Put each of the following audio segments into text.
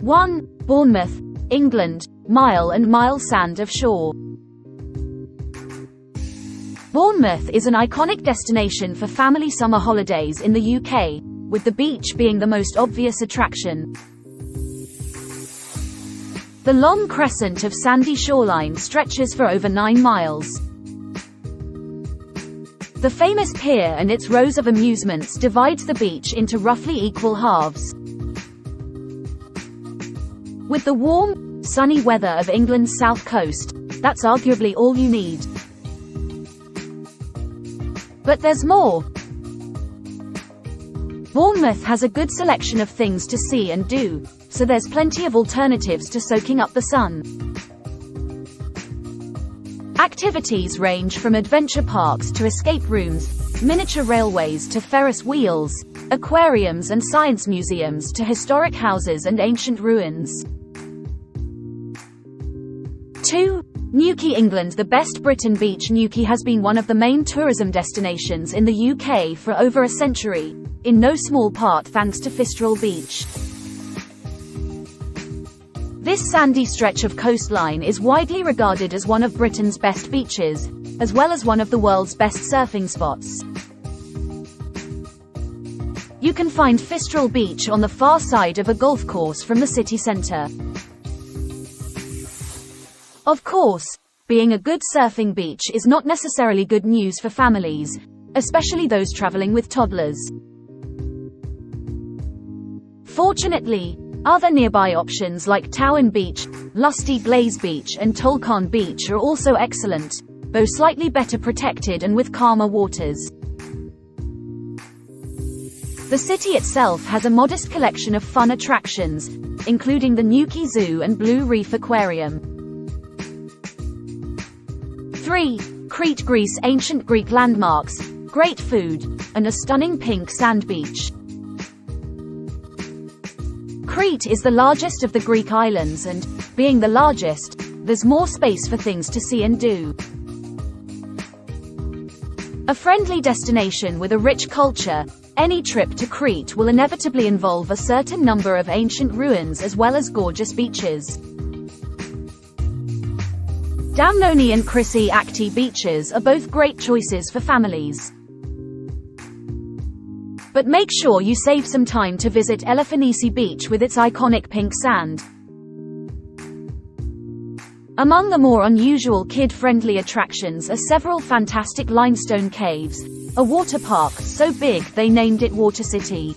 1. Bournemouth, England, mile and mile sand of shore. Bournemouth is an iconic destination for family summer holidays in the UK, with the beach being the most obvious attraction. The long crescent of sandy shoreline stretches for over 9 miles. The famous pier and its rows of amusements divides the beach into roughly equal halves. With the warm, sunny weather of England's south coast, that's arguably all you need. But there's more. Bournemouth has a good selection of things to see and do, so there's plenty of alternatives to soaking up the sun. Activities range from adventure parks to escape rooms, miniature railways to Ferris wheels, aquariums and science museums to historic houses and ancient ruins. 2. Newquay, England. The best Britain beach. Newquay has been one of the main tourism destinations in the UK for over a century, in no small part thanks to Fistral Beach. This sandy stretch of coastline is widely regarded as one of Britain's best beaches, as well as one of the world's best surfing spots. You can find Fistral Beach on the far side of a golf course from the city centre. Of course, being a good surfing beach is not necessarily good news for families, especially those traveling with toddlers. Fortunately, other nearby options like Towan Beach, Lusty Glaze Beach and Tolkien Beach are also excellent, though slightly better protected and with calmer waters. The city itself has a modest collection of fun attractions, including the Newquay Zoo and Blue Reef Aquarium. 3. Crete, Greece. Ancient Greek landmarks, great food, and a stunning pink sand beach. Crete is the largest of the Greek islands and, being the largest, there's more space for things to see and do. A friendly destination with a rich culture, any trip to Crete will inevitably involve a certain number of ancient ruins as well as gorgeous beaches. Damnonii and Chrysi Akti beaches are both great choices for families. But make sure you save some time to visit Elefanisi Beach with its iconic pink sand. Among the more unusual kid-friendly attractions are several fantastic limestone caves, a water park so big they named it Water City.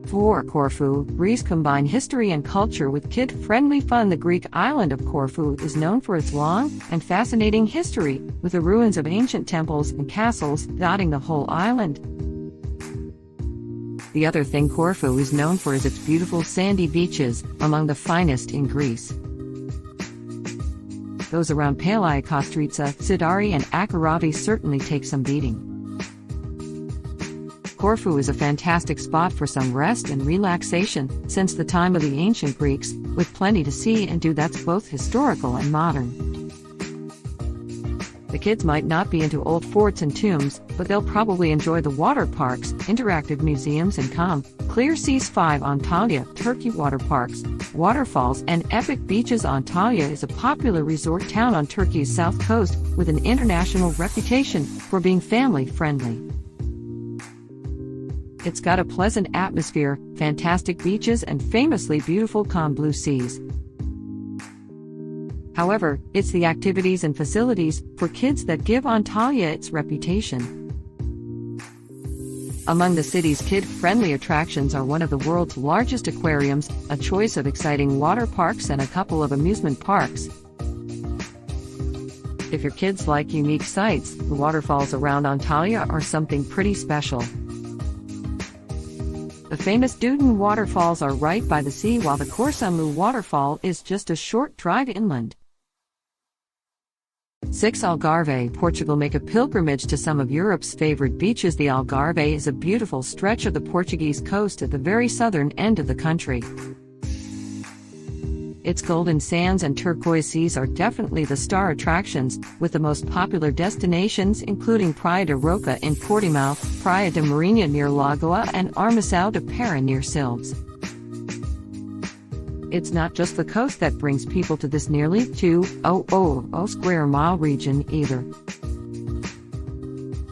For Corfu, Greece. Combine history and culture with kid-friendly fun. The Greek island of Corfu is known for its long and fascinating history, with the ruins of ancient temples and castles dotting the whole island. The other thing Corfu is known for is its beautiful sandy beaches, among the finest in Greece. Those around Palaiokostriza, Sidari and Akarati certainly take some beating. Corfu is a fantastic spot for some rest and relaxation since the time of the ancient Greeks, with plenty to see and do that's both historical and modern. The kids might not be into old forts and tombs, but they'll probably enjoy the water parks, interactive museums and calm, clear seas. 5. Antalya, Turkey. Water parks, waterfalls and epic beaches. Antalya is a popular resort town on Turkey's south coast, with an international reputation for being family-friendly. It's got a pleasant atmosphere, fantastic beaches and famously beautiful calm blue seas. However, it's the activities and facilities for kids that give Antalya its reputation. Among the city's kid-friendly attractions are one of the world's largest aquariums, a choice of exciting water parks and a couple of amusement parks. If your kids like unique sights, the waterfalls around Antalya are something pretty special. The famous Dudin waterfalls are right by the sea, while the Korsunlu waterfall is just a short drive inland. 6. Algarve, Portugal. Make a pilgrimage to some of Europe's favorite beaches. The Algarve is a beautiful stretch of the Portuguese coast at the very southern end of the country. Its golden sands and turquoise seas are definitely the star attractions, with the most popular destinations including Praia de Roca in Portimao, Praia de Marinha near Lagoa, and Armação de Pera near Silves. It's not just the coast that brings people to this nearly 2,000 square mile region either.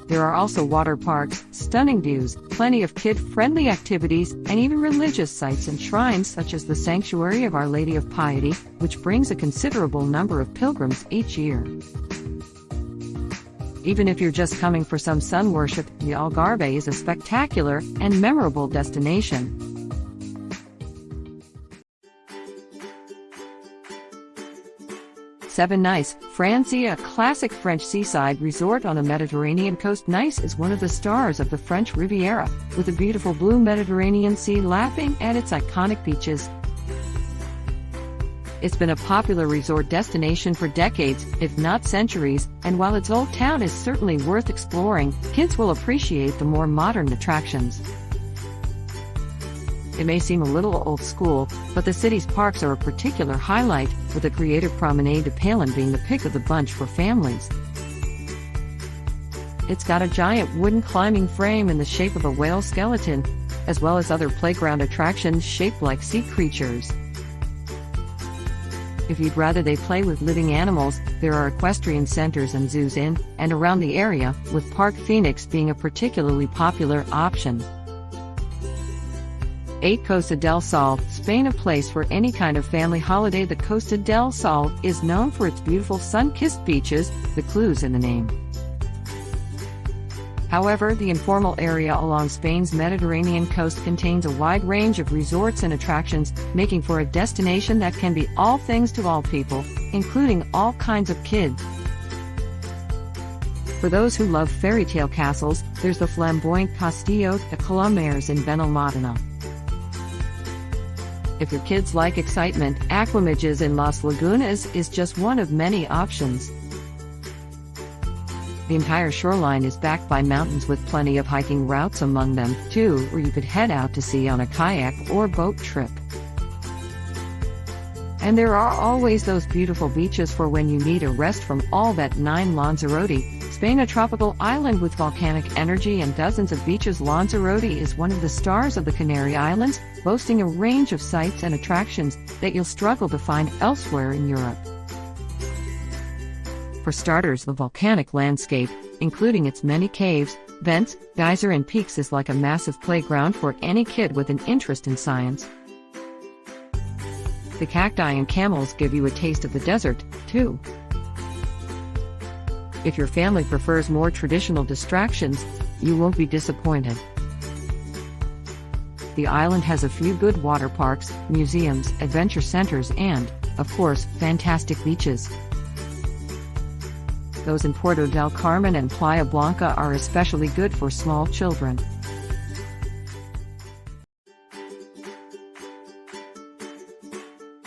There are also water parks, stunning views, plenty of kid-friendly activities, and even religious sites and shrines such as the Sanctuary of Our Lady of Piety, which brings a considerable number of pilgrims each year. Even if you're just coming for some sun worship, the Algarve is a spectacular and memorable destination. Seven Nice, Francia, a classic French seaside resort on the Mediterranean coast. Nice is one of the stars of the French Riviera, with the beautiful blue Mediterranean Sea lapping at its iconic beaches. It's been a popular resort destination for decades, if not centuries, and while its old town is certainly worth exploring, kids will appreciate the more modern attractions. It may seem a little old school, but the city's parks are a particular highlight, with the creative Promenade de Palin being the pick of the bunch for families. It's got a giant wooden climbing frame in the shape of a whale skeleton, as well as other playground attractions shaped like sea creatures. If you'd rather they play with living animals, there are equestrian centers and zoos in and around the area, with Park Phoenix being a particularly popular option. 8 Costa del Sol, Spain, a place for any kind of family holiday. The Costa del Sol is known for its beautiful sun-kissed beaches, the clues in the name. However, the informal area along Spain's Mediterranean coast contains a wide range of resorts and attractions, making for a destination that can be all things to all people, including all kinds of kids. For those who love fairy tale castles, there's the flamboyant Castillo de Colomares in Benalmádena. If your kids like excitement, Aquamiges in Las Lagunas is just one of many options. The entire shoreline is backed by mountains with plenty of hiking routes among them, too, where you could head out to sea on a kayak or boat trip. And there are always those beautiful beaches for when you need a rest from all that. 9 Lanzarote, Spain, a tropical island with volcanic energy and dozens of beaches. Lanzarote is one of the stars of the Canary Islands, boasting a range of sights and attractions that you'll struggle to find elsewhere in Europe. For starters, the volcanic landscape, including its many caves, vents, geyser and peaks, is like a massive playground for any kid with an interest in science. The cacti and camels give you a taste of the desert, too. If your family prefers more traditional distractions, you won't be disappointed. The island has a few good water parks, museums, adventure centers and, of course, fantastic beaches. Those in Puerto del Carmen and Playa Blanca are especially good for small children.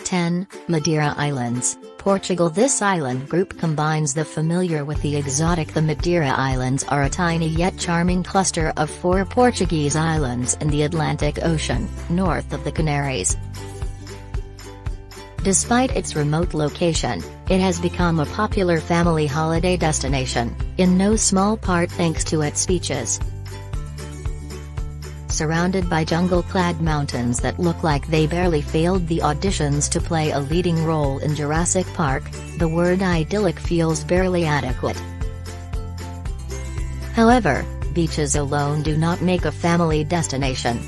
10. Madeira Islands, Portugal. This island group combines the familiar with the exotic. The Madeira Islands are a tiny yet charming cluster of 4 Portuguese islands in the Atlantic Ocean, north of the Canaries. Despite its remote location, it has become a popular family holiday destination, in no small part thanks to its beaches. Surrounded by jungle-clad mountains that look like they barely failed the auditions to play a leading role in Jurassic Park, the word idyllic feels barely adequate. However, beaches alone do not make a family destination.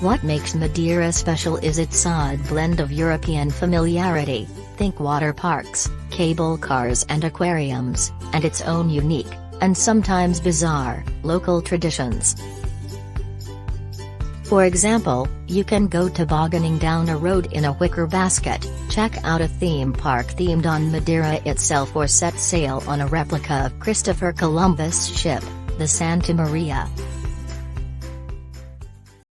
What makes Madeira special is its odd blend of European familiarity, think water parks, cable cars and aquariums, and its own unique, and sometimes bizarre, local traditions. For example, you can go tobogganing down a road in a wicker basket, check out a theme park themed on Madeira itself, or set sail on a replica of Christopher Columbus' ship, the Santa Maria.